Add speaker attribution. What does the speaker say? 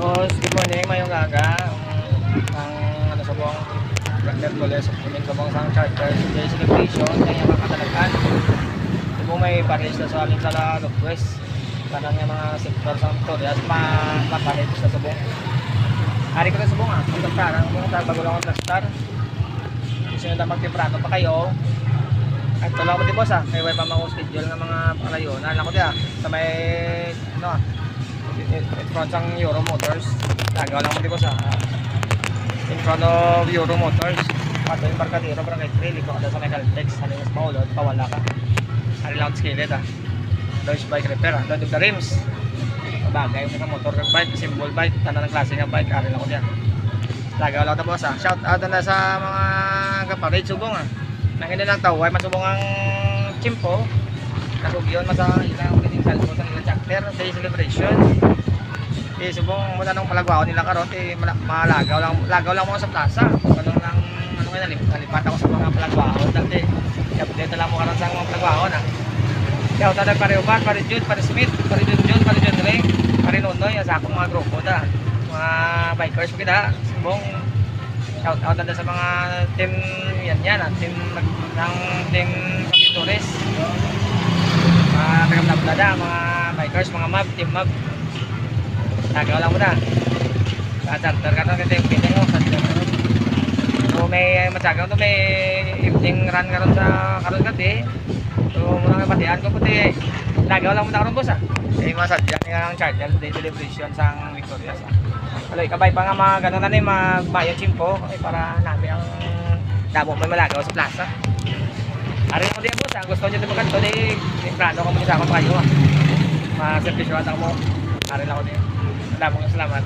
Speaker 1: Boss, good morning, mayong aga. Ang ano sa buong Merkules, kumin sa buong sang charter, day celebration, kaya makatalagan. Ito po may paris na sa alin sa Northwest. Kanang yung mga sector sa Victorias, mapalit sa subong. Hari ko na subong kung tagtarang mo, bago lang ako nag-star. Gusto nyo na magtimprano pa kayo. At tulang ko di boss may way pa mga schedule ng mga palayo. Naalang ko diya, sa may, in front ng Euro Motors. Nagawa lang mo di boss in front of Euro Motors. Pato yung Barcadero, Barangay 3, liko ka sa may Caltex. Ano yung maulod, pawala ka. Ano lang skillet Dodge bike repair Dodge of the rims. Bagay yung mga motor kag bike, symbol bike, tanda ng klase ng bike, ari lang ko diyan. Nagawa lang ito boss Shout out na sa mga kaparit subong Nangin lang tao, ay masubong ang chimpo. Nasugyon masa ilang pining salvo sa ilang chapter sa celebration. Subong muna nung palagwao nila karon malagaw lang mo sa plaza. Kanang lang ano kaya nalipat ako sa mga palagwao dati. Update lang mo karon sa mga palagwao Kaya uta pare Uban, pare Jude, pare Smith, pare John, pare John Ray, pare Nonoy sa akong mga grupo mga bikers kita. Subong shout out na sa mga team yan team ng team Kapitores, mga taga-blabla mga bikers, mga map, team map. Nagawa lang mo na sa charter ka na yung piling mo so may matsagaw may evening run karon sa karon gabi. So muna nga patian ko puti nagawa lang mo na karon boss masadyan nga ang charter day celebration sang Victorias Aloy, kabay pa nga mga gano'n na magbayang chimpo para namin ang damo may malagaw sa plaza. Ari ko din boss gusto nyo din magkanto di plano ko muna sa akong kayo maservisyoan ako mo. Ari lang ko din. Salamat.